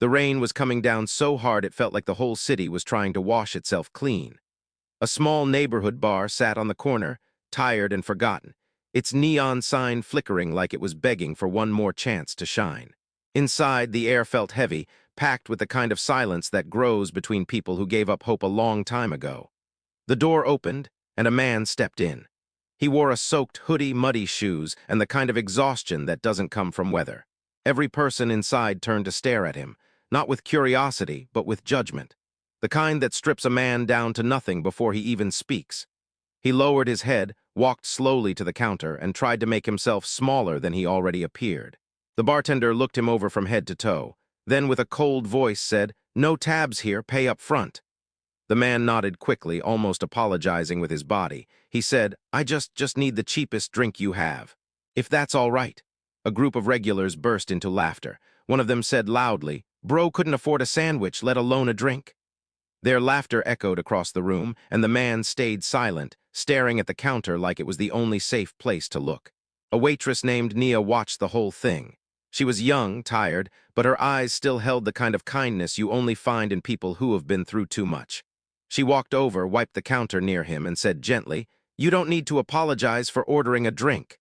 The rain was coming down so hard it felt like the whole city was trying to wash itself clean. A small neighborhood bar sat on the corner, tired and forgotten, its neon sign flickering like it was begging for one more chance to shine. Inside, the air felt heavy, packed with the kind of silence that grows between people who gave up hope a long time ago. The door opened, and a man stepped in. He wore a soaked hoodie, muddy shoes, and the kind of exhaustion that doesn't come from weather. Every person inside turned to stare at him, not with curiosity, but with judgment. The kind that strips a man down to nothing before he even speaks. He lowered his head, walked slowly to the counter, and tried to make himself smaller than he already appeared. The bartender looked him over from head to toe, then with a cold voice said, "No tabs here, pay up front." The man nodded quickly, almost apologizing with his body. He said, "I just need the cheapest drink you have. If that's all right." A group of regulars burst into laughter. One of them said loudly, "Bro couldn't afford a sandwich, let alone a drink." Their laughter echoed across the room, and the man stayed silent, staring at the counter like it was the only safe place to look. A waitress named Nia watched the whole thing. She was young, tired, but her eyes still held the kind of kindness you only find in people who have been through too much. She walked over, wiped the counter near him, and said gently, "You don't need to apologize for ordering a drink."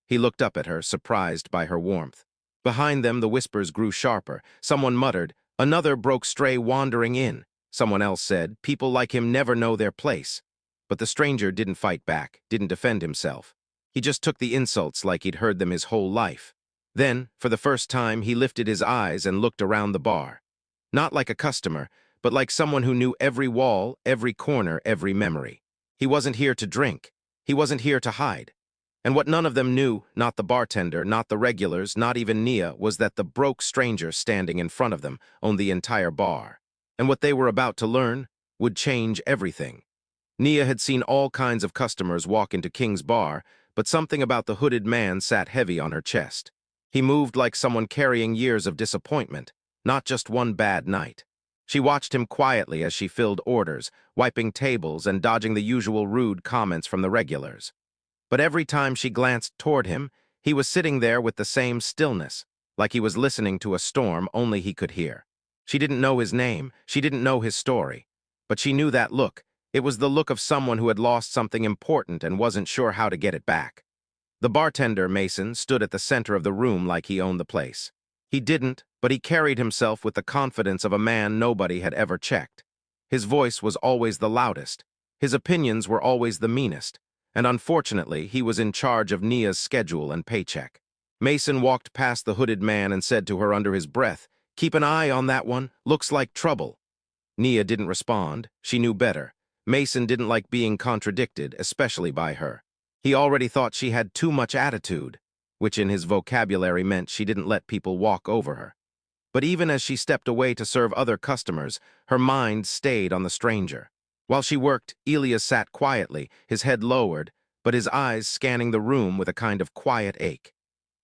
He looked up at her, surprised by her warmth. Behind them, the whispers grew sharper. Someone muttered, "Another broke stray wandering in." Someone else said, "People like him never know their place." But the stranger didn't fight back, didn't defend himself. He just took the insults like he'd heard them his whole life. Then, for the first time, he lifted his eyes and looked around the bar. Not like a customer, but like someone who knew every wall, every corner, every memory. He wasn't here to drink. He wasn't here to hide. And what none of them knew, not the bartender, not the regulars, not even Nia, was that the broke stranger standing in front of them owned the entire bar. And what they were about to learn would change everything. Nia had seen all kinds of customers walk into King's bar, but something about the hooded man sat heavy on her chest. He moved like someone carrying years of disappointment, not just one bad night. She watched him quietly as she filled orders, wiping tables and dodging the usual rude comments from the regulars. But every time she glanced toward him, he was sitting there with the same stillness, like he was listening to a storm only he could hear. She didn't know his name, she didn't know his story, but she knew that look. It was the look of someone who had lost something important and wasn't sure how to get it back. The bartender, Mason, stood at the center of the room like he owned the place. He didn't, but he carried himself with the confidence of a man nobody had ever checked. His voice was always the loudest. His opinions were always the meanest. And unfortunately, he was in charge of Nia's schedule and paycheck. Mason walked past the hooded man and said to her under his breath, "Keep an eye on that one, looks like trouble." Nia didn't respond. She knew better. Mason didn't like being contradicted, especially by her. He already thought she had too much attitude, which in his vocabulary meant she didn't let people walk over her. But even as she stepped away to serve other customers, her mind stayed on the stranger. While she worked, Elias sat quietly, his head lowered, but his eyes scanning the room with a kind of quiet ache.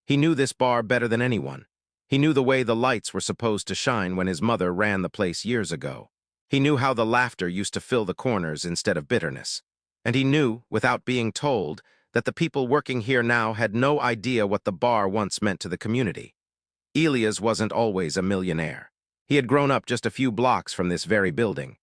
He knew this bar better than anyone. He knew the way the lights were supposed to shine when his mother ran the place years ago. He knew how the laughter used to fill the corners instead of bitterness. And he knew, without being told, that the people working here now had no idea what the bar once meant to the community. Elias wasn't always a millionaire. He had grown up just a few blocks from this very building.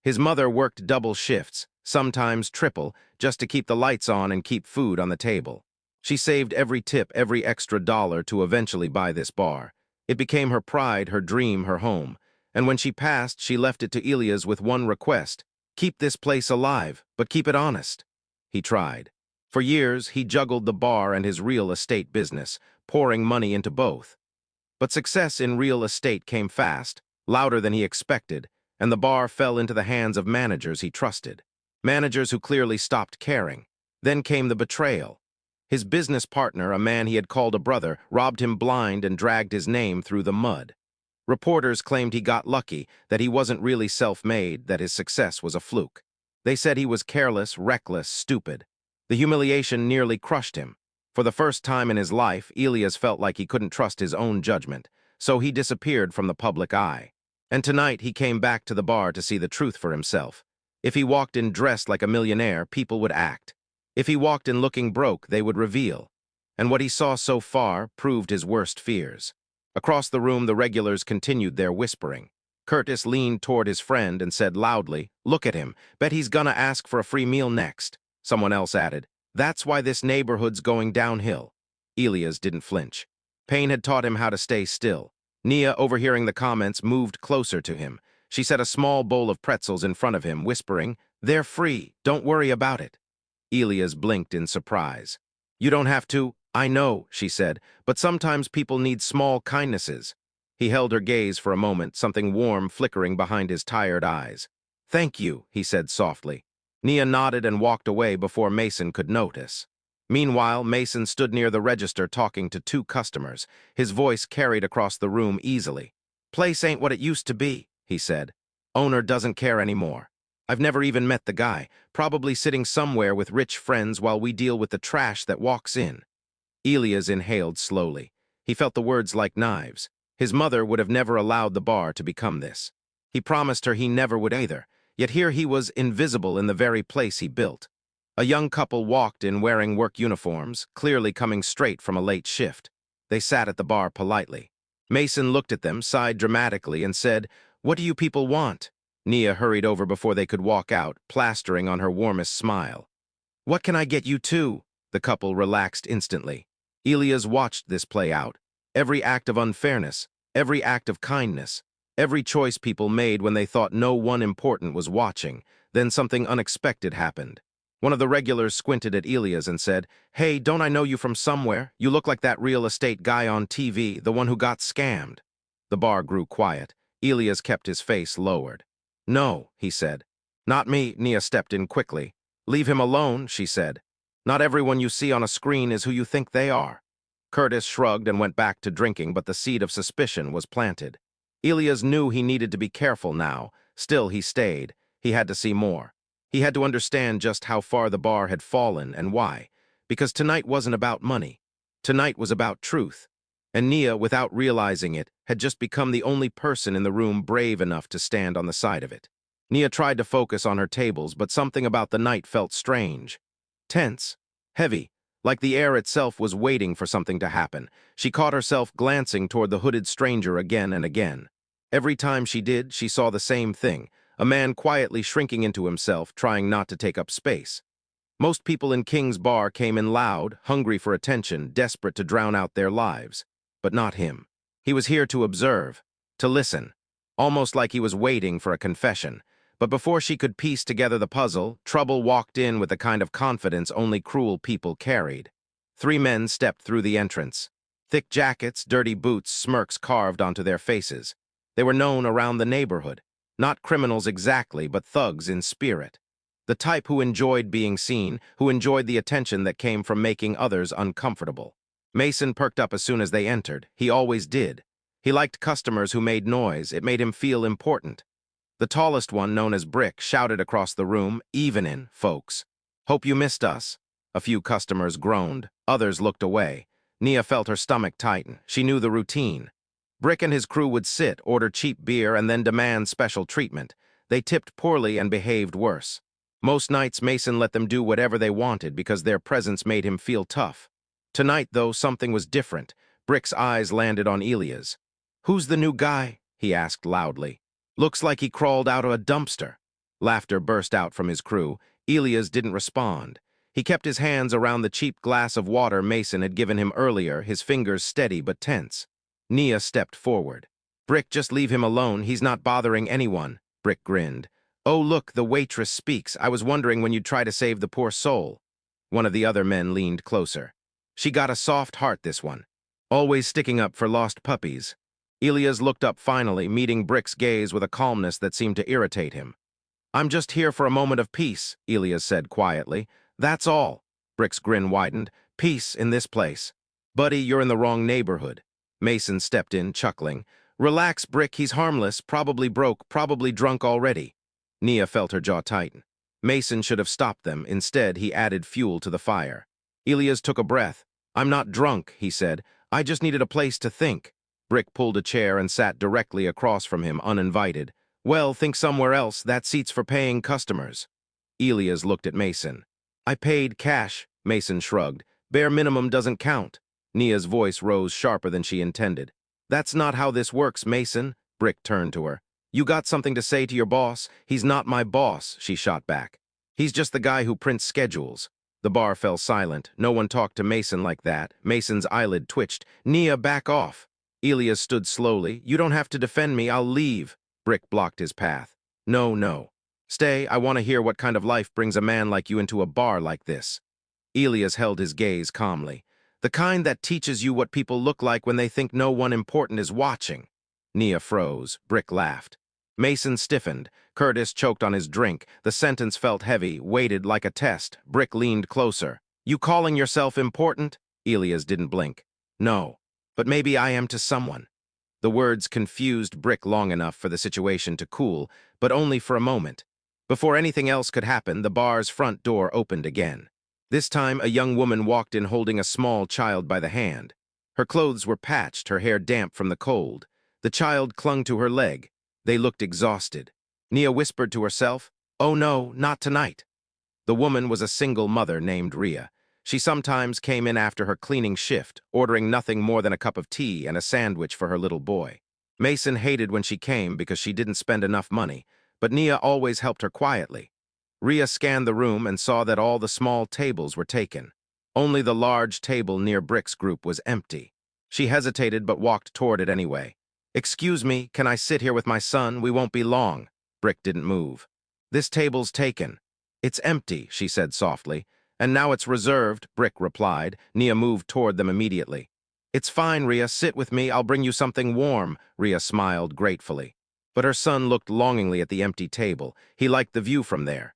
His mother worked double shifts, sometimes triple, just to keep the lights on and keep food on the table. She saved every tip, every extra dollar to eventually buy this bar. It became her pride, her dream, her home. And when she passed, she left it to Elias with one request: keep this place alive, but keep it honest. He tried. For years, he juggled the bar and his real estate business, pouring money into both. But success in real estate came fast, louder than he expected, and the bar fell into the hands of managers he trusted. Managers who clearly stopped caring. Then came the betrayal. His business partner, a man he had called a brother, robbed him blind and dragged his name through the mud. Reporters claimed he got lucky, that he wasn't really self-made, that his success was a fluke. They said he was careless, reckless, stupid. The humiliation nearly crushed him. For the first time in his life, Elias felt like he couldn't trust his own judgment, so he disappeared from the public eye. And tonight he came back to the bar to see the truth for himself. If he walked in dressed like a millionaire, people would act. If he walked in looking broke, they would reveal. And what he saw so far proved his worst fears. Across the room, the regulars continued their whispering. Curtis leaned toward his friend and said loudly, "Look at him. Bet he's gonna ask for a free meal next." Someone else added, "That's why this neighborhood's going downhill." Elias didn't flinch. Pain had taught him how to stay still. Nia, overhearing the comments, moved closer to him. She set a small bowl of pretzels in front of him, whispering, "They're free. Don't worry about it." Elias blinked in surprise. "You don't have to." "I know," she said, "but sometimes people need small kindnesses." He held her gaze for a moment, something warm flickering behind his tired eyes. "Thank you," he said softly. Nia nodded and walked away before Mason could notice. Meanwhile, Mason stood near the register talking to two customers. His voice carried across the room easily. "Place ain't what it used to be," he said. "Owner doesn't care anymore. I've never even met the guy, probably sitting somewhere with rich friends while we deal with the trash that walks in." Elias inhaled slowly. He felt the words like knives. His mother would have never allowed the bar to become this. He promised her he never would either, yet here he was invisible in the very place he built. A young couple walked in wearing work uniforms, clearly coming straight from a late shift. They sat at the bar politely. Mason looked at them, sighed dramatically, and said, "What do you people want?" Nia hurried over before they could walk out, plastering on her warmest smile. "What can I get you too?" The couple relaxed instantly. Elias watched this play out. Every act of unfairness, every act of kindness, every choice people made when they thought no one important was watching. Then something unexpected happened. One of the regulars squinted at Elias and said, "Hey, don't I know you from somewhere? You look like that real estate guy on TV, the one who got scammed." The bar grew quiet. Elias kept his face lowered. "No," he said. "Not me," Nia stepped in quickly. "Leave him alone," she said. "Not everyone you see on a screen is who you think they are." Curtis shrugged and went back to drinking, but the seed of suspicion was planted. Elias knew he needed to be careful now. Still, he stayed. He had to see more. He had to understand just how far the bar had fallen and why. Because tonight wasn't about money. Tonight was about truth. And Nia, without realizing it, had just become the only person in the room brave enough to stand on the side of it. Nia tried to focus on her tables, but something about the night felt strange. Tense. Heavy. Like the air itself was waiting for something to happen. She caught herself glancing toward the hooded stranger again and again. Every time she did, she saw the same thing. A man quietly shrinking into himself, trying not to take up space. Most people in King's Bar came in loud, hungry for attention, desperate to drown out their lives. But not him. He was here to observe, to listen, almost like he was waiting for a confession. But before she could piece together the puzzle, trouble walked in with the kind of confidence only cruel people carried. Three men stepped through the entrance. Thick jackets, dirty boots, smirks carved onto their faces. They were known around the neighborhood. Not criminals exactly, but thugs in spirit. The type who enjoyed being seen, who enjoyed the attention that came from making others uncomfortable. Mason perked up as soon as they entered. He always did. He liked customers who made noise. It made him feel important. The tallest one, known as Brick, shouted across the room, "Evenin', folks. Hope you missed us." A few customers groaned. Others looked away. Nia felt her stomach tighten. She knew the routine. Brick and his crew would sit, order cheap beer, and then demand special treatment. They tipped poorly and behaved worse. Most nights, Mason let them do whatever they wanted because their presence made him feel tough. Tonight, though, something was different. Brick's eyes landed on Elias. "Who's the new guy?" he asked loudly. "Looks like he crawled out of a dumpster." Laughter burst out from his crew. Elias didn't respond. He kept his hands around the cheap glass of water Mason had given him earlier, his fingers steady but tense. Nia stepped forward. "Brick, just leave him alone. He's not bothering anyone." Brick grinned. "Oh, look, the waitress speaks. I was wondering when you'd try to save the poor soul." One of the other men leaned closer. "She got a soft heart, this one. Always sticking up for lost puppies." Elias looked up finally, meeting Brick's gaze with a calmness that seemed to irritate him. "I'm just here for a moment of peace," Elias said quietly. "That's all." Brick's grin widened. "Peace in this place." "Buddy, you're in the wrong neighborhood." Mason stepped in, chuckling. "Relax, Brick, he's harmless, probably broke, probably drunk already." Nia felt her jaw tighten. Mason should have stopped them. Instead, he added fuel to the fire. Elias took a breath. "I'm not drunk," he said. "I just needed a place to think." Brick pulled a chair and sat directly across from him, uninvited. "Well, think somewhere else. That seat's for paying customers." Elias looked at Mason. "I paid cash," Mason shrugged. "Bare minimum doesn't count." Nia's voice rose sharper than she intended. That's not how this works, Mason, Brick turned to her. You got something to say to your boss? He's not my boss, she shot back. He's just the guy who prints schedules. The bar fell silent. No one talked to Mason like that. Mason's eyelid twitched. Nia, back off. Elias stood slowly. You don't have to defend me, I'll leave. Brick blocked his path. No, no. Stay, I want to hear what kind of life brings a man like you into a bar like this. Elias held his gaze calmly. The kind that teaches you what people look like when they think no one important is watching. Nia froze. Brick laughed. Mason stiffened. Curtis choked on his drink. The sentence felt heavy, weighted like a test. Brick leaned closer. You calling yourself important? Elias didn't blink. No, but maybe I am to someone. The words confused Brick long enough for the situation to cool, but only for a moment. Before anything else could happen, the bar's front door opened again. This time, a young woman walked in holding a small child by the hand. Her clothes were patched, her hair damp from the cold. The child clung to her leg. They looked exhausted. Nia whispered to herself, "Oh no, not tonight." The woman was a single mother named Rhea. She sometimes came in after her cleaning shift, ordering nothing more than a cup of tea and a sandwich for her little boy. Mason hated when she came because she didn't spend enough money, but Nia always helped her quietly. Rhea scanned the room and saw that all the small tables were taken. Only the large table near Brick's group was empty. She hesitated but walked toward it anyway. Excuse me, can I sit here with my son? We won't be long. Brick didn't move. This table's taken. It's empty, she said softly. And now it's reserved, Brick replied. Nia moved toward them immediately. It's fine, Rhea, sit with me, I'll bring you something warm, Rhea smiled gratefully. But her son looked longingly at the empty table. He liked the view from there.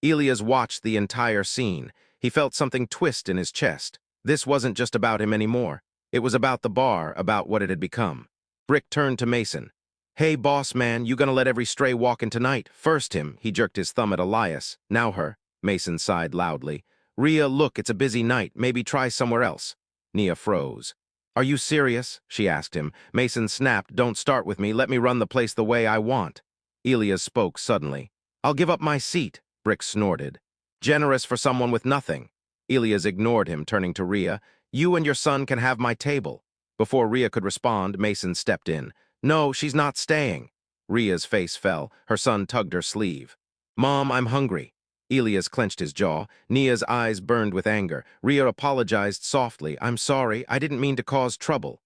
Elias watched the entire scene. He felt something twist in his chest. This wasn't just about him anymore. It was about the bar, about what it had become. Brick turned to Mason. Hey, boss man, you gonna let every stray walk in tonight? First him, he jerked his thumb at Elias. Now her. Mason sighed loudly. Rhea, look, it's a busy night. Maybe try somewhere else. Nia froze. Are you serious? She asked him. Mason snapped, don't start with me. Let me run the place the way I want. Elias spoke suddenly. I'll give up my seat. Brick snorted. Generous for someone with nothing. Elias ignored him, turning to Rhea. You and your son can have my table. Before Rhea could respond, Mason stepped in. No, she's not staying. Rhea's face fell. Her son tugged her sleeve. Mom, I'm hungry. Elias clenched his jaw. Nia's eyes burned with anger. Rhea apologized softly. I'm sorry, I didn't mean to cause trouble.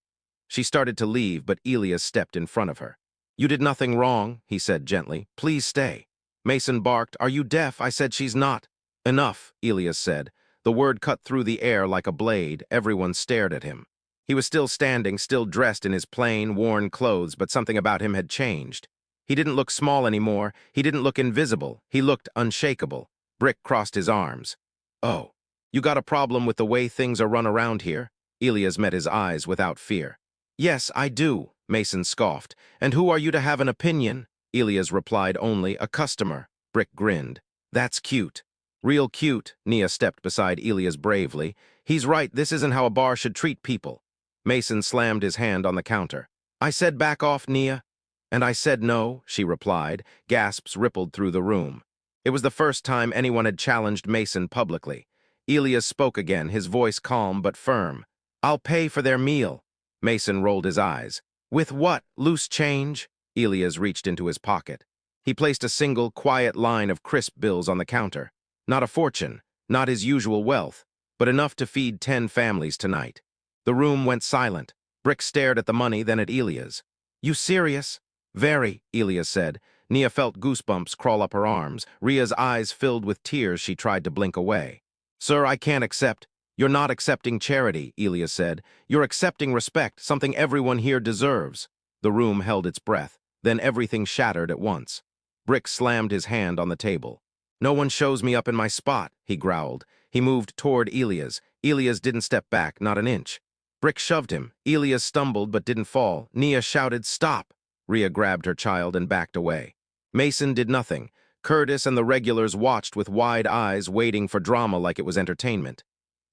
She started to leave, but Elias stepped in front of her. You did nothing wrong, he said gently. Please stay. Mason barked. Are you deaf? I said she's not. Enough, Elias said. The word cut through the air like a blade. Everyone stared at him. He was still standing, still dressed in his plain, worn clothes, but something about him had changed. He didn't look small anymore. He didn't look invisible. He looked unshakable. Brick crossed his arms. Oh, you got a problem with the way things are run around here? Elias met his eyes without fear. Yes, I do, Mason scoffed. And who are you to have an opinion? Elias replied only, a customer. Brick grinned. That's cute. Real cute, Nia stepped beside Elias bravely. He's right, this isn't how a bar should treat people. Mason slammed his hand on the counter. I said back off, Nia. And I said no, she replied. Gasps rippled through the room. It was the first time anyone had challenged Mason publicly. Elias spoke again, his voice calm but firm. I'll pay for their meal. Mason rolled his eyes. With what? Loose change? Elias reached into his pocket. He placed a single, quiet line of crisp bills on the counter. Not a fortune, not his usual wealth, but enough to feed 10 families tonight. The room went silent. Brick stared at the money, then at Elias. You serious? Very, Elias said. Nia felt goosebumps crawl up her arms. Rhea's eyes filled with tears. She tried to blink away. Sir, I can't accept. You're not accepting charity, Elias said. You're accepting respect, something everyone here deserves. The room held its breath. Then everything shattered at once. Brick slammed his hand on the table. No one shows me up in my spot, he growled. He moved toward Elias. Elias didn't step back, not an inch. Brick shoved him. Elias stumbled but didn't fall. Nia shouted, stop. Rhea grabbed her child and backed away. Mason did nothing. Curtis and the regulars watched with wide eyes, waiting for drama like it was entertainment.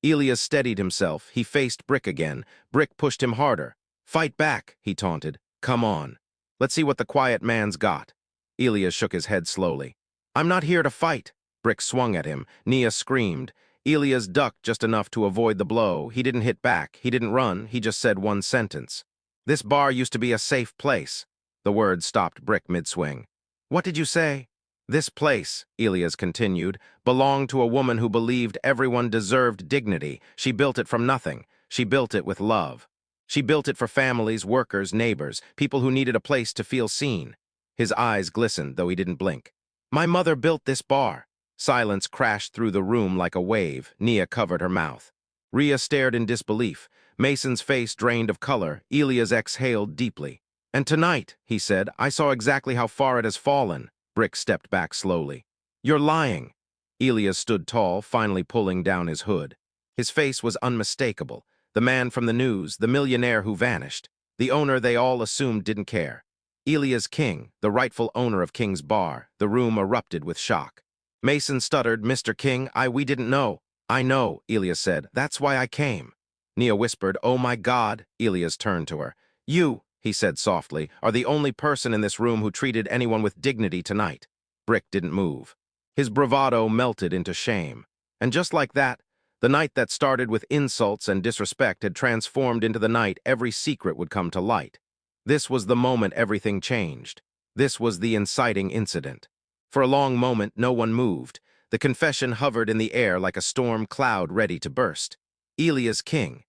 Elias steadied himself. He faced Brick again. Brick pushed him harder. Fight back, he taunted. Come on. Let's see what the quiet man's got. Elias shook his head slowly. I'm not here to fight. Brick swung at him. Nia screamed. Elias ducked just enough to avoid the blow. He didn't hit back. He didn't run. He just said one sentence. This bar used to be a safe place. The word stopped Brick mid-swing. What did you say? This place, Elias continued, belonged to a woman who believed everyone deserved dignity. She built it from nothing. She built it with love. She built it for families, workers, neighbors, people who needed a place to feel seen. His eyes glistened, though he didn't blink. My mother built this bar. Silence crashed through the room like a wave. Nia covered her mouth. Rhea stared in disbelief. Mason's face drained of color. Elias exhaled deeply. And tonight, he said, I saw exactly how far it has fallen. Brick stepped back slowly. You're lying. Elias stood tall, finally pulling down his hood. His face was unmistakable. The man from the news, the millionaire who vanished. The owner they all assumed didn't care. Elias King, the rightful owner of King's Bar. The room erupted with shock. Mason stuttered, Mr. King, we didn't know. I know, Elias said. That's why I came. Nia whispered, Oh my God. Elias turned to her. You, he said softly, are the only person in this room who treated anyone with dignity tonight. Brick didn't move. His bravado melted into shame. And just like that, the night that started with insults and disrespect had transformed into the night every secret would come to light. This was the moment everything changed. This was the inciting incident. For a long moment, no one moved. The confession hovered in the air like a storm cloud ready to burst. Elias King,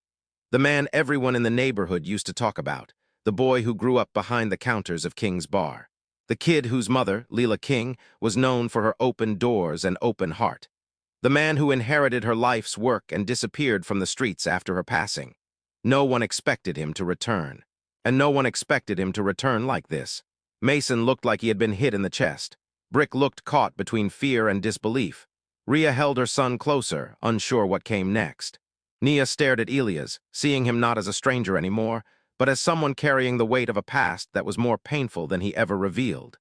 the man everyone in the neighborhood used to talk about, the boy who grew up behind the counters of King's Bar. The kid whose mother, Leela King, was known for her open doors and open heart. The man who inherited her life's work and disappeared from the streets after her passing. No one expected him to return. And no one expected him to return like this. Mason looked like he had been hit in the chest. Brick looked caught between fear and disbelief. Rhea held her son closer, unsure what came next. Nia stared at Elias, seeing him not as a stranger anymore, but as someone carrying the weight of a past that was more painful than he ever revealed.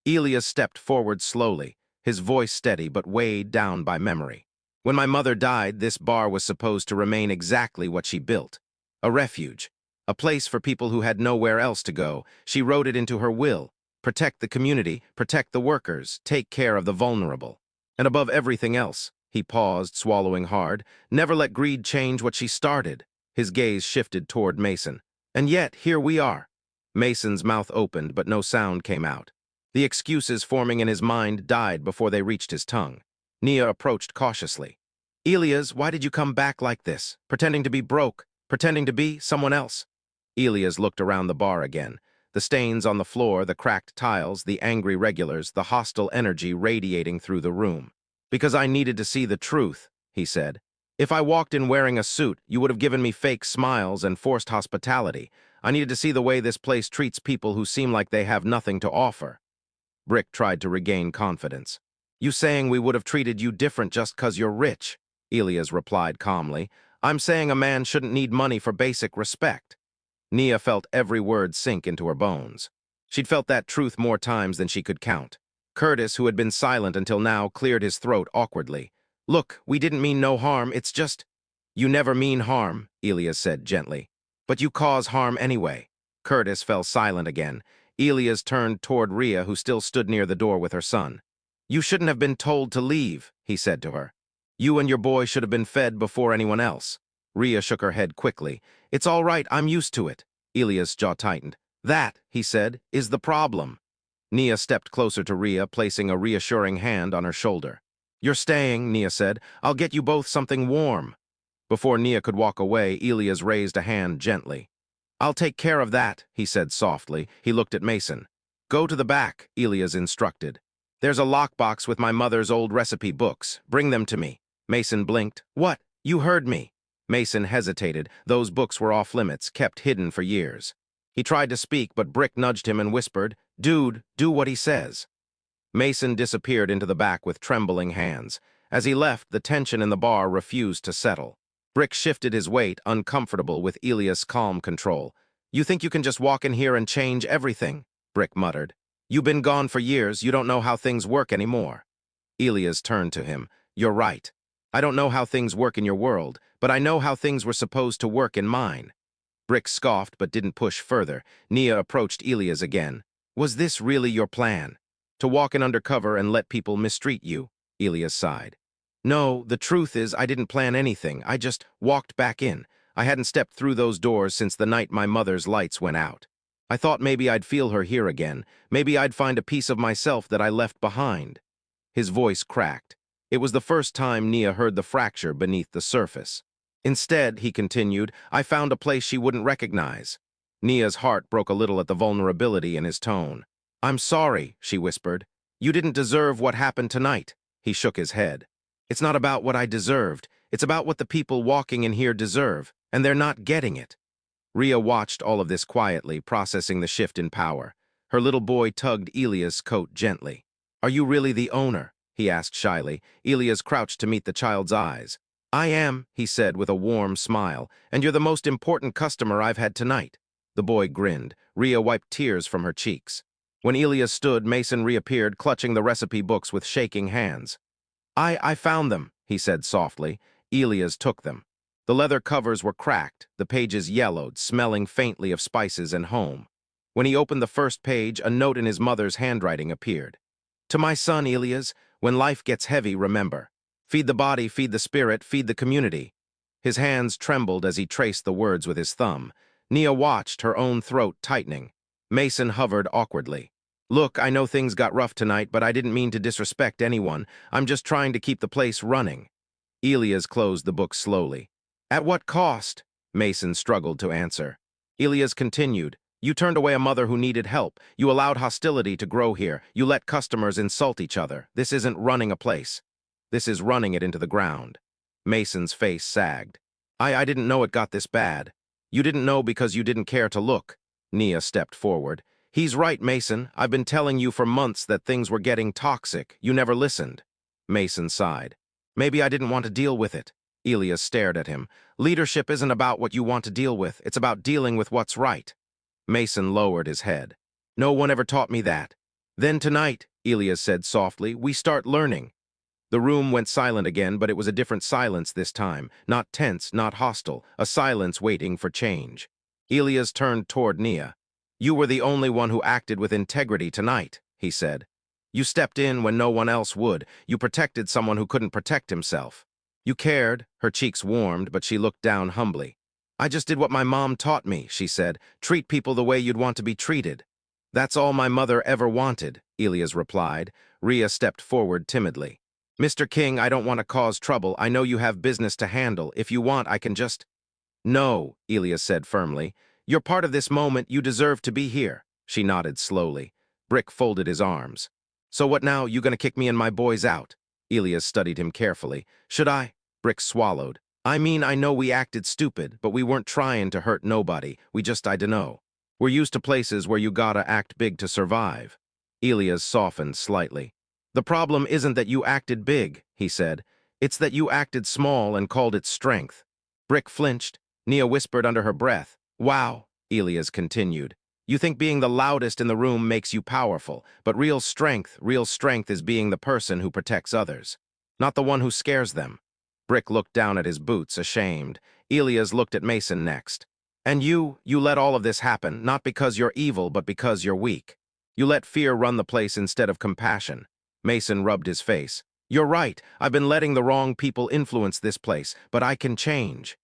Elias stepped forward slowly, his voice steady but weighed down by memory. When my mother died, this bar was supposed to remain exactly what she built. A refuge. A place for people who had nowhere else to go. She wrote it into her will. Protect the community, protect the workers, take care of the vulnerable. And above everything else, he paused, swallowing hard, never let greed change what she started. His gaze shifted toward Mason. And yet, here we are. Mason's mouth opened, but no sound came out. The excuses forming in his mind died before they reached his tongue. Nia approached cautiously. Elias, why did you come back like this? Pretending to be broke? Pretending to be someone else? Elias looked around the bar again. The stains on the floor, the cracked tiles, the angry regulars, the hostile energy radiating through the room. Because I needed to see the truth, he said. If I walked in wearing a suit, you would have given me fake smiles and forced hospitality. I needed to see the way this place treats people who seem like they have nothing to offer. Brick tried to regain confidence. You saying we would have treated you different just 'cause you're rich? Elias replied calmly. I'm saying a man shouldn't need money for basic respect. Nia felt every word sink into her bones. She'd felt that truth more times than she could count. Curtis, who had been silent until now, cleared his throat awkwardly. Look, we didn't mean no harm, it's just... You never mean harm, Elias said gently. But you cause harm anyway. Curtis fell silent again. Elias turned toward Rhea, who still stood near the door with her son. You shouldn't have been told to leave, he said to her. You and your boy should have been fed before anyone else. Rhea shook her head quickly. It's all right, I'm used to it. Elias' jaw tightened. That, he said, is the problem. Nia stepped closer to Rhea, placing a reassuring hand on her shoulder. You're staying, Nia said. I'll get you both something warm. Before Nia could walk away, Elias raised a hand gently. I'll take care of that, he said softly. He looked at Mason. Go to the back, Elias instructed. There's a lockbox with my mother's old recipe books. Bring them to me. Mason blinked. What? You heard me. Mason hesitated. Those books were off limits, kept hidden for years. He tried to speak, but Brick nudged him and whispered, Dude, do what he says. Mason disappeared into the back with trembling hands. As he left, the tension in the bar refused to settle. Brick shifted his weight, uncomfortable with Elias' calm control. You think you can just walk in here and change everything? Brick muttered. You've been gone for years, you don't know how things work anymore. Elias turned to him. You're right. I don't know how things work in your world, but I know how things were supposed to work in mine. Brick scoffed but didn't push further. Nia approached Elias again. Was this really your plan? To walk in undercover and let people mistreat you? Elias sighed. No, the truth is I didn't plan anything. I just walked back in. I hadn't stepped through those doors since the night my mother's lights went out. I thought maybe I'd feel her here again. Maybe I'd find a piece of myself that I left behind. His voice cracked. It was the first time Nia heard the fracture beneath the surface. Instead, he continued, I found a place she wouldn't recognize. Nia's heart broke a little at the vulnerability in his tone. I'm sorry, she whispered. You didn't deserve what happened tonight. He shook his head. It's not about what I deserved. It's about what the people walking in here deserve, and they're not getting it. Rhea watched all of this quietly, processing the shift in power. Her little boy tugged Elia's coat gently. Are you really the owner? He asked shyly. Elias crouched to meet the child's eyes. I am, he said with a warm smile, and you're the most important customer I've had tonight. The boy grinned. Rhea wiped tears from her cheeks. When Elias stood, Mason reappeared, clutching the recipe books with shaking hands. I found them, he said softly. Elias took them. The leather covers were cracked, the pages yellowed, smelling faintly of spices and home. When he opened the first page, a note in his mother's handwriting appeared. To my son, Elias, when life gets heavy, remember. Feed the body, feed the spirit, feed the community. His hands trembled as he traced the words with his thumb. Nia watched, her own throat tightening. Mason hovered awkwardly. Look, I know things got rough tonight, but I didn't mean to disrespect anyone. I'm just trying to keep the place running. Elias closed the book slowly. At what cost? Mason struggled to answer. Elias continued. You turned away a mother who needed help. You allowed hostility to grow here. You let customers insult each other. This isn't running a place. This is running it into the ground. Mason's face sagged. I didn't know it got this bad. You didn't know because you didn't care to look. Nia stepped forward. He's right, Mason. I've been telling you for months that things were getting toxic. You never listened. Mason sighed. Maybe I didn't want to deal with it. Elias stared at him. Leadership isn't about what you want to deal with. It's about dealing with what's right. Mason lowered his head. No one ever taught me that. Then tonight, Elias said softly, we start learning. The room went silent again, but it was a different silence this time. Not tense, not hostile. A silence waiting for change. Elias turned toward Nia. You were the only one who acted with integrity tonight, he said. You stepped in when no one else would. You protected someone who couldn't protect himself. You cared. Her cheeks warmed, but she looked down humbly. I just did what my mom taught me, she said. Treat people the way you'd want to be treated. That's all my mother ever wanted, Elias replied. Rhea stepped forward timidly. Mr. King, I don't want to cause trouble. I know you have business to handle. If you want, I can just... No, Elias said firmly. You're part of this moment. You deserve to be here. She nodded slowly. Brick folded his arms. So what now? You gonna kick me and my boys out? Elias studied him carefully. Should I? Brick swallowed. I mean, I know we acted stupid, but we weren't trying to hurt nobody. We just, I dunno. We're used to places where you gotta act big to survive. Elias softened slightly. The problem isn't that you acted big, he said. It's that you acted small and called it strength. Brick flinched. Nia whispered under her breath. Wow, Elias continued. You think being the loudest in the room makes you powerful, but real strength is being the person who protects others, not the one who scares them. Brick looked down at his boots, ashamed. Elias looked at Mason next. And you let all of this happen, not because you're evil, but because you're weak. You let fear run the place instead of compassion. Mason rubbed his face. You're right, I've been letting the wrong people influence this place, but I can change.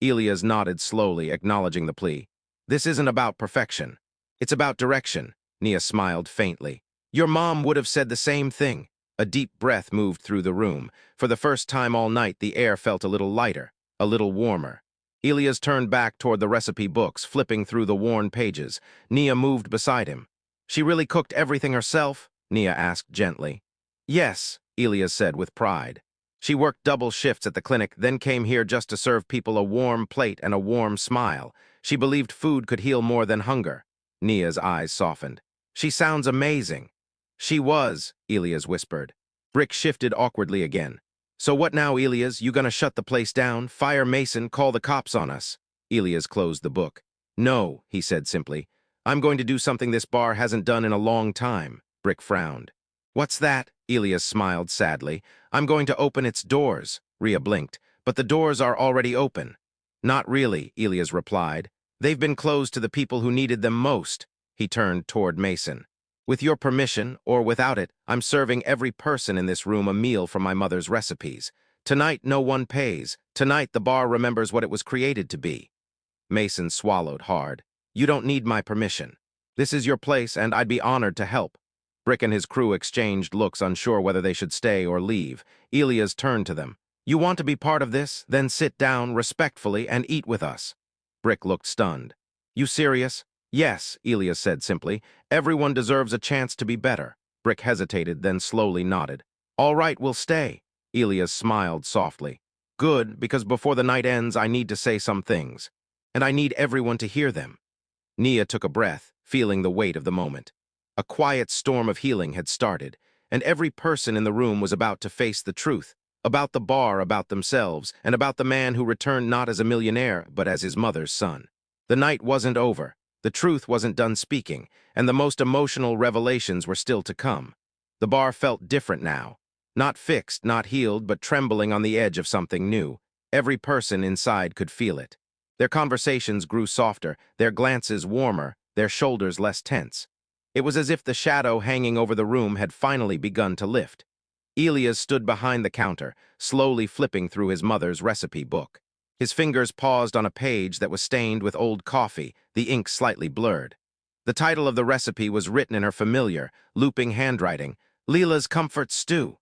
Elias nodded slowly, acknowledging the plea. This isn't about perfection. It's about direction. Nia smiled faintly. Your mom would have said the same thing. A deep breath moved through the room. For the first time all night, the air felt a little lighter, a little warmer. Elias turned back toward the recipe books, flipping through the worn pages. Nia moved beside him. She really cooked everything herself? Nia asked gently. Yes, Elias said with pride. She worked double shifts at the clinic, then came here just to serve people a warm plate and a warm smile. She believed food could heal more than hunger. Nia's eyes softened. She sounds amazing. She was, Elias whispered. Brick shifted awkwardly again. So what now, Elias? You gonna shut the place down? Fire Mason, call the cops on us? Elias closed the book. No, he said simply. I'm going to do something this bar hasn't done in a long time. Brick frowned. What's that? Elias smiled sadly. I'm going to open its doors. Rhea blinked. But the doors are already open. Not really, Elias replied. They've been closed to the people who needed them most. He turned toward Mason. With your permission, or without it, I'm serving every person in this room a meal from my mother's recipes. Tonight, no one pays. Tonight, the bar remembers what it was created to be. Mason swallowed hard. You don't need my permission. This is your place, and I'd be honored to help. Brick and his crew exchanged looks, unsure whether they should stay or leave. Elias turned to them. You want to be part of this? Then sit down respectfully and eat with us. Brick looked stunned. You serious? Yes, Elias said simply. Everyone deserves a chance to be better. Brick hesitated, then slowly nodded. All right, we'll stay. Elias smiled softly. Good, because before the night ends, I need to say some things. And I need everyone to hear them. Nia took a breath, feeling the weight of the moment. A quiet storm of healing had started, and every person in the room was about to face the truth, about the bar, about themselves, and about the man who returned not as a millionaire, but as his mother's son. The night wasn't over, the truth wasn't done speaking, and the most emotional revelations were still to come. The bar felt different now. Not fixed, not healed, but trembling on the edge of something new. Every person inside could feel it. Their conversations grew softer, their glances warmer, their shoulders less tense. It was as if the shadow hanging over the room had finally begun to lift. Elias stood behind the counter, slowly flipping through his mother's recipe book. His fingers paused on a page that was stained with old coffee, the ink slightly blurred. The title of the recipe was written in her familiar, looping handwriting, Leela's Comfort Stew,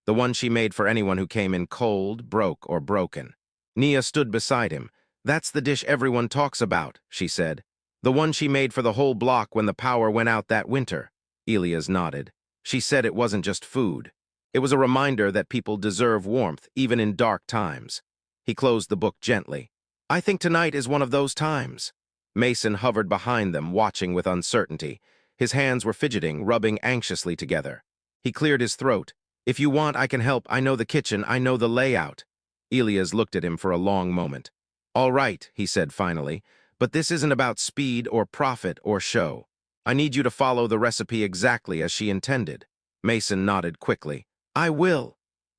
the one she made for anyone who came in cold, broke, or broken. Nia stood beside him. That's the dish everyone talks about, she said. The one she made for the whole block when the power went out that winter. Elias nodded. She said it wasn't just food. It was a reminder that people deserve warmth, even in dark times. He closed the book gently. I think tonight is one of those times. Mason hovered behind them, watching with uncertainty. His hands were fidgeting, rubbing anxiously together. He cleared his throat. If you want, I can help. I know the kitchen. I know the layout. Elias looked at him for a long moment. All right, he said finally, but this isn't about speed or profit or show. I need you to follow the recipe exactly as she intended. Mason nodded quickly. I will.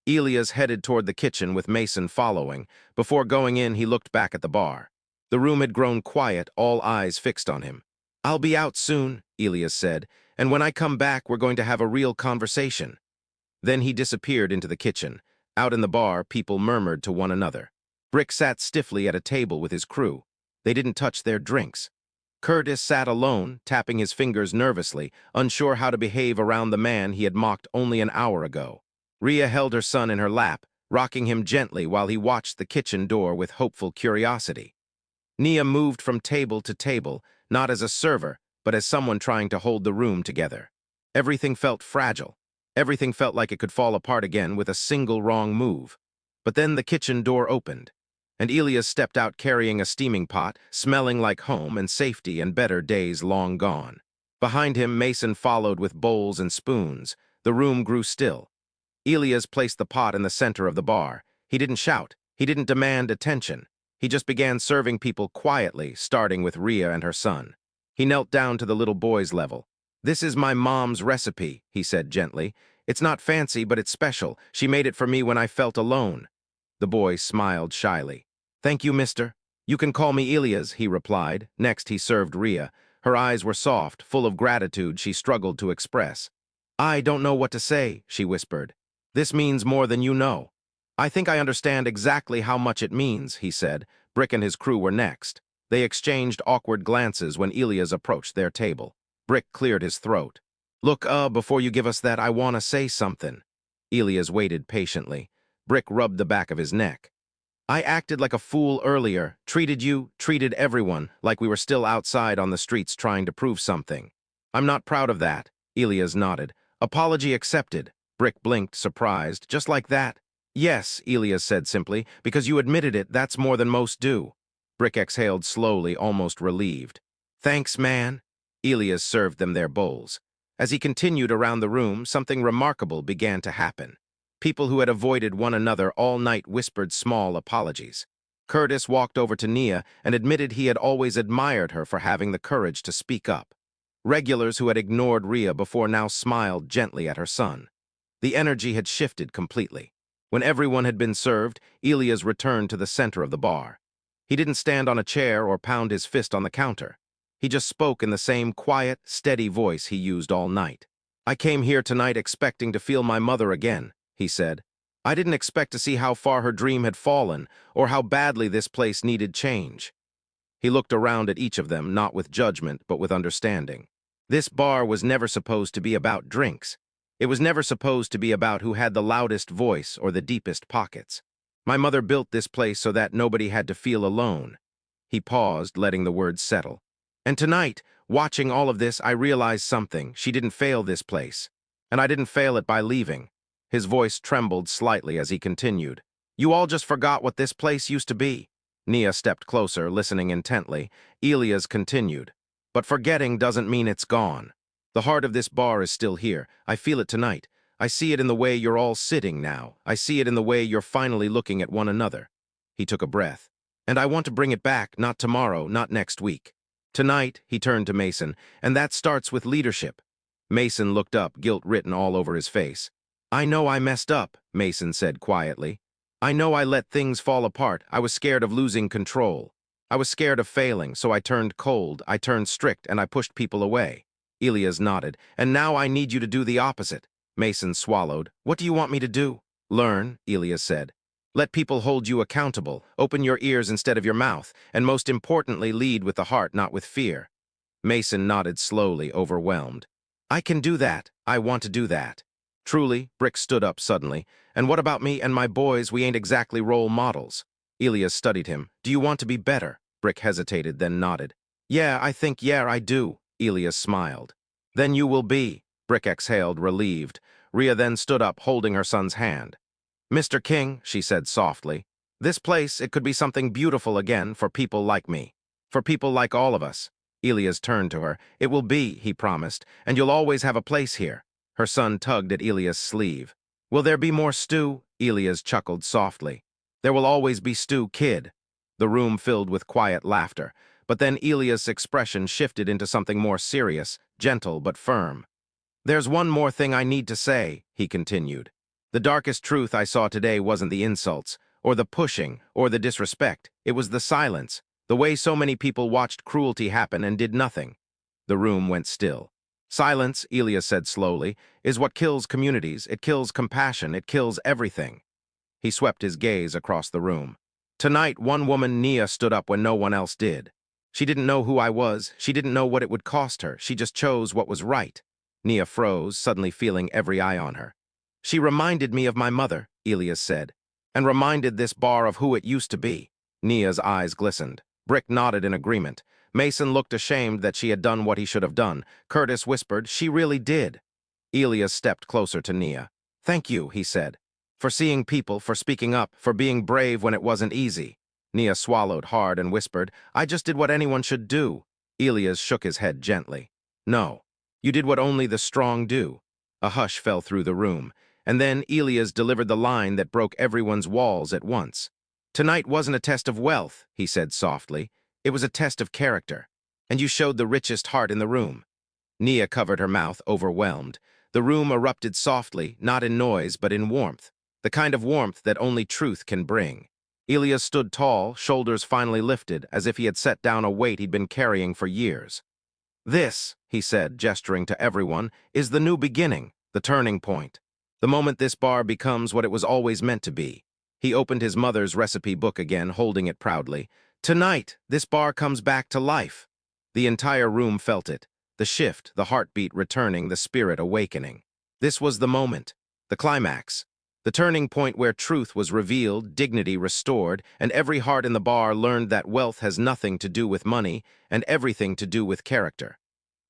Elias headed toward the kitchen with Mason following. Before going in, he looked back at the bar. The room had grown quiet, all eyes fixed on him. I'll be out soon, Elias said, and when I come back, we're going to have a real conversation. Then he disappeared into the kitchen. Out in the bar, people murmured to one another. Brick sat stiffly at a table with his crew. They didn't touch their drinks. Curtis sat alone, tapping his fingers nervously, unsure how to behave around the man he had mocked only an hour ago. Rhea held her son in her lap, rocking him gently while he watched the kitchen door with hopeful curiosity. Nia moved from table to table, not as a server, but as someone trying to hold the room together. Everything felt fragile. Everything felt like it could fall apart again with a single wrong move. But then the kitchen door opened, and Elias stepped out carrying a steaming pot, smelling like home and safety and better days long gone. Behind him, Mason followed with bowls and spoons. The room grew still. Elias placed the pot in the center of the bar. He didn't shout. He didn't demand attention. He just began serving people quietly, starting with Rhea and her son. He knelt down to the little boy's level. This is my mom's recipe, he said gently. It's not fancy, but it's special. She made it for me when I felt alone. The boy smiled shyly. Thank you, mister. You can call me Elias, he replied. Next, he served Rhea. Her eyes were soft, full of gratitude she struggled to express. I don't know what to say, she whispered. This means more than you know. I think I understand exactly how much it means, he said. Brick and his crew were next. They exchanged awkward glances when Elias approached their table. Brick cleared his throat. Look, before you give us that, I want to say something. Elias waited patiently. Brick rubbed the back of his neck. I acted like a fool earlier, treated everyone, like we were still outside on the streets trying to prove something. I'm not proud of that, Elias nodded. Apology accepted. Brick blinked, surprised, just like that. Yes, Elias said simply, because you admitted it, that's more than most do. Brick exhaled slowly, almost relieved. Thanks, man. Elias served them their bowls. As he continued around the room, something remarkable began to happen. People who had avoided one another all night whispered small apologies. Curtis walked over to Nia and admitted he had always admired her for having the courage to speak up. Regulars who had ignored Rhea before now smiled gently at her son. The energy had shifted completely. When everyone had been served, Elias returned to the center of the bar. He didn't stand on a chair or pound his fist on the counter. He just spoke in the same quiet, steady voice he used all night. I came here tonight expecting to feel my mother again, he said. I didn't expect to see how far her dream had fallen, or how badly this place needed change. He looked around at each of them, not with judgment, but with understanding. This bar was never supposed to be about drinks. It was never supposed to be about who had the loudest voice or the deepest pockets. My mother built this place so that nobody had to feel alone. He paused, letting the words settle. And tonight, watching all of this, I realized something. She didn't fail this place. And I didn't fail it by leaving. His voice trembled slightly as he continued. You all just forgot what this place used to be. Nia stepped closer, listening intently. Elias continued. But forgetting doesn't mean it's gone. The heart of this bar is still here. I feel it tonight. I see it in the way you're all sitting now. I see it in the way you're finally looking at one another. He took a breath. And I want to bring it back, not tomorrow, not next week. Tonight, he turned to Mason, and that starts with leadership. Mason looked up, guilt written all over his face. I know I messed up, Mason said quietly. I know I let things fall apart. I was scared of losing control. I was scared of failing, so I turned cold, I turned strict, and I pushed people away. Elias nodded. And now I need you to do the opposite. Mason swallowed. What do you want me to do? Learn, Elias said. Let people hold you accountable. Open your ears instead of your mouth. And most importantly, lead with the heart, not with fear. Mason nodded slowly, overwhelmed. I can do that. I want to do that. Truly, Brick stood up suddenly. And what about me and my boys? We ain't exactly role models. Elias studied him. Do you want to be better? Brick hesitated, then nodded. Yeah, I do. Elias smiled. Then you will be. Brick exhaled, relieved. Rhea then stood up, holding her son's hand. Mr. King, she said softly, this place, it could be something beautiful again for people like me. For people like all of us. Elias turned to her. It will be, he promised, and you'll always have a place here. Her son tugged at Elias' sleeve. Will there be more stew? Elias chuckled softly. There will always be stew, kid. The room filled with quiet laughter, but then Elias' expression shifted into something more serious, gentle but firm. There's one more thing I need to say, he continued. The darkest truth I saw today wasn't the insults, or the pushing, or the disrespect. It was the silence, the way so many people watched cruelty happen and did nothing. The room went still. Silence, Elias said slowly, is what kills communities. It kills compassion. It kills everything. He swept his gaze across the room. Tonight, one woman, Nia, stood up when no one else did. She didn't know who I was. She didn't know what it would cost her. She just chose what was right. Nia froze, suddenly feeling every eye on her. She reminded me of my mother, Elias said, and reminded this bar of who it used to be. Nia's eyes glistened. Brick nodded in agreement. Mason looked ashamed that she had done what he should have done. Curtis whispered, she really did. Elias stepped closer to Nia. Thank you, he said, for seeing people, for speaking up, for being brave when it wasn't easy. Nia swallowed hard and whispered, I just did what anyone should do. Elias shook his head gently. No, you did what only the strong do. A hush fell through the room, and then Elias delivered the line that broke everyone's walls at once. Tonight wasn't a test of wealth, he said softly. It was a test of character, and you showed the richest heart in the room. Nia covered her mouth, overwhelmed. The room erupted softly, not in noise, but in warmth, the kind of warmth that only truth can bring. Elias stood tall, shoulders finally lifted, as if he had set down a weight he'd been carrying for years. This, he said, gesturing to everyone, is the new beginning, the turning point. The moment this bar becomes what it was always meant to be. He opened his mother's recipe book again, holding it proudly. Tonight, this bar comes back to life. The entire room felt it. The shift, the heartbeat returning, the spirit awakening. This was the moment, the climax, the turning point where truth was revealed, dignity restored, and every heart in the bar learned that wealth has nothing to do with money and everything to do with character.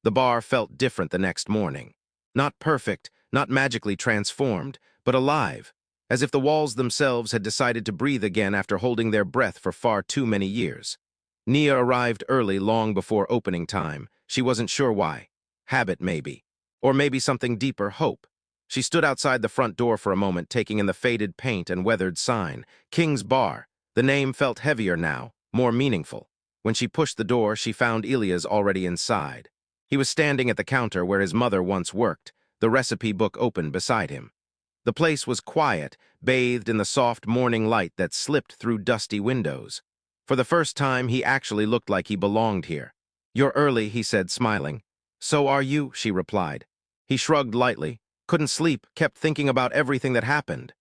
The bar felt different the next morning. Not perfect, not magically transformed, but alive, as if the walls themselves had decided to breathe again after holding their breath for far too many years. Nia arrived early, long before opening time. She wasn't sure why. Habit, maybe. Or maybe something deeper, hope. She stood outside the front door for a moment, taking in the faded paint and weathered sign. King's Bar. The name felt heavier now, more meaningful. When she pushed the door, she found Elias already inside. He was standing at the counter where his mother once worked, the recipe book open beside him. The place was quiet, bathed in the soft morning light that slipped through dusty windows. For the first time, he actually looked like he belonged here. You're early, he said, smiling. So are you, she replied. He shrugged lightly. Couldn't sleep, kept thinking about everything that happened.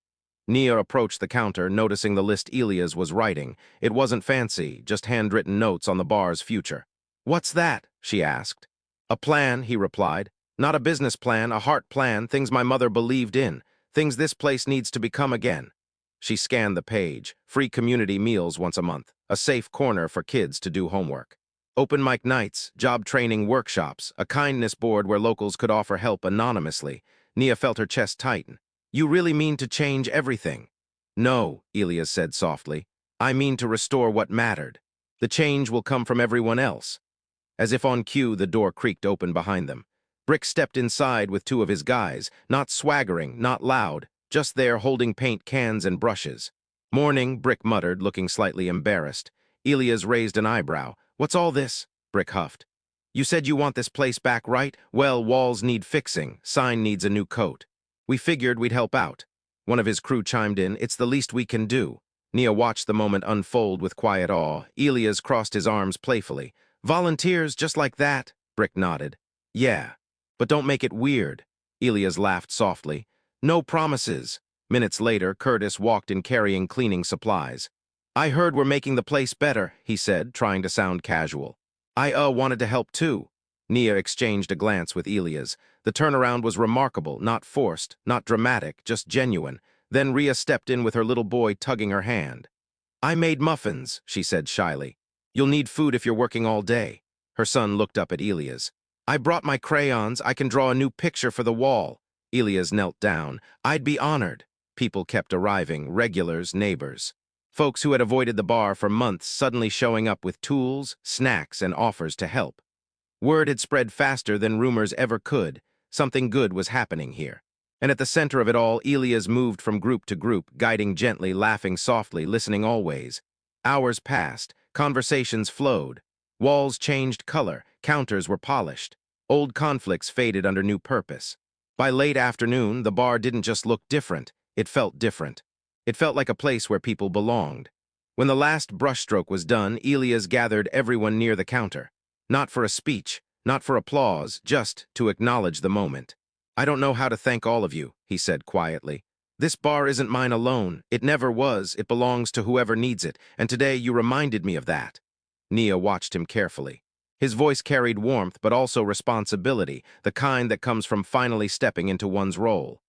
Nia approached the counter, noticing the list Elias was writing. It wasn't fancy, just handwritten notes on the bar's future. "What's that?" she asked. "A plan," he replied. "Not a business plan, a heart plan, things my mother believed in, things this place needs to become again." She scanned the page. Free community meals once a month, a safe corner for kids to do homework. Open mic nights, job training workshops, a kindness board where locals could offer help anonymously. Nia felt her chest tighten. "You really mean to change everything?" "No," Elias said softly. "I mean to restore what mattered. The change will come from everyone else." As if on cue, the door creaked open behind them. Brick stepped inside with two of his guys, not swaggering, not loud, just there holding paint cans and brushes. "Morning," Brick muttered, looking slightly embarrassed. Elias raised an eyebrow. "What's all this?" Brick huffed. "You said you want this place back, right? Well, walls need fixing, sign needs a new coat. We figured we'd help out." One of his crew chimed in. "It's the least we can do." Nia watched the moment unfold with quiet awe. Elias crossed his arms playfully. "Volunteers just like that?" Brick nodded. "Yeah, but don't make it weird." Elias laughed softly. "No promises." Minutes later, Curtis walked in carrying cleaning supplies. "I heard we're making the place better," he said, trying to sound casual. "I wanted to help too." Nia exchanged a glance with Elias. The turnaround was remarkable, not forced, not dramatic, just genuine. Then Rhea stepped in with her little boy tugging her hand. "I made muffins," she said shyly. "You'll need food if you're working all day." Her son looked up at Elias. "I brought my crayons. I can draw a new picture for the wall." Elias knelt down. "I'd be honored." People kept arriving, regulars, neighbors. Folks who had avoided the bar for months suddenly showing up with tools, snacks, and offers to help. Word had spread faster than rumors ever could. Something good was happening here. And at the center of it all, Elias moved from group to group, guiding gently, laughing softly, listening always. Hours passed. Conversations flowed. Walls changed color. Counters were polished. Old conflicts faded under new purpose. By late afternoon, the bar didn't just look different. It felt different. It felt like a place where people belonged. When the last brushstroke was done, Elias gathered everyone near the counter. Not for a speech, not for applause, just to acknowledge the moment. "I don't know how to thank all of you," he said quietly. "This bar isn't mine alone. It never was. It belongs to whoever needs it, and today you reminded me of that." Nia watched him carefully. His voice carried warmth, but also responsibility, the kind that comes from finally stepping into one's role.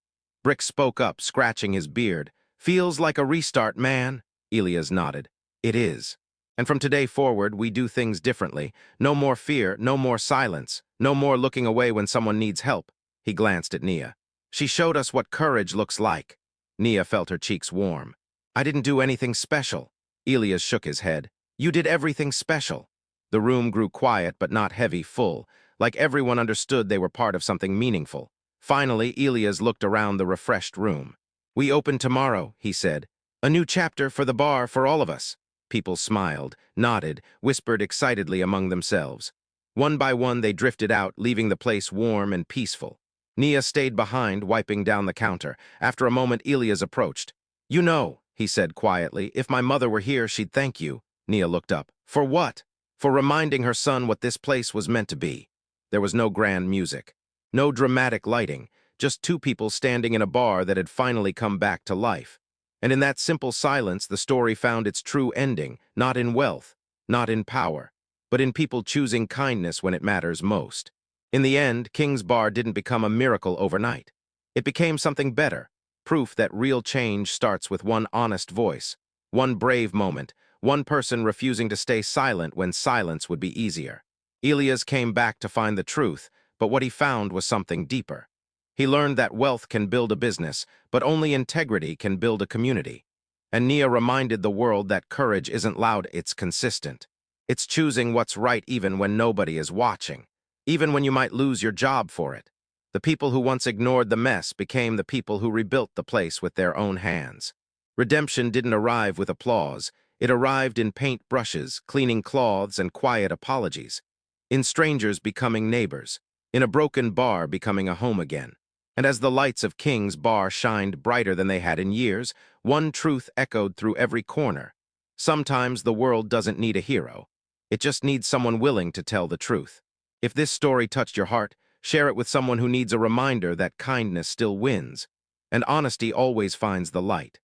Brick spoke up, scratching his beard. "Feels like a restart, man." Elias nodded. "It is. And from today forward, we do things differently. No more fear, no more silence, no more looking away when someone needs help." He glanced at Nia. "She showed us what courage looks like." Nia felt her cheeks warm. "I didn't do anything special." Elias shook his head. "You did everything special." The room grew quiet but not heavy, full, like everyone understood they were part of something meaningful. Finally, Elias looked around the refreshed room. "We open tomorrow," he said. "A new chapter for the bar for all of us." People smiled, nodded, whispered excitedly among themselves. One by one, they drifted out, leaving the place warm and peaceful. Nia stayed behind, wiping down the counter. After a moment, Elias approached. "You know," he said quietly, "if my mother were here, she'd thank you." Nia looked up. "For what?" "For reminding her son what this place was meant to be." There was no grand music, no dramatic lighting, just two people standing in a bar that had finally come back to life. And in that simple silence, the story found its true ending, not in wealth, not in power, but in people choosing kindness when it matters most. In the end, King's Bar didn't become a miracle overnight. It became something better, proof that real change starts with one honest voice, one brave moment, one person refusing to stay silent when silence would be easier. Elias came back to find the truth, but what he found was something deeper. He learned that wealth can build a business, but only integrity can build a community. And Nia reminded the world that courage isn't loud, it's consistent. It's choosing what's right even when nobody is watching, even when you might lose your job for it. The people who once ignored the mess became the people who rebuilt the place with their own hands. Redemption didn't arrive with applause. It arrived in paint brushes, cleaning cloths, and quiet apologies. In strangers becoming neighbors. In a broken bar becoming a home again. And as the lights of King's Bar shined brighter than they had in years, one truth echoed through every corner. Sometimes the world doesn't need a hero. It just needs someone willing to tell the truth. If this story touched your heart, share it with someone who needs a reminder that kindness still wins, and honesty always finds the light.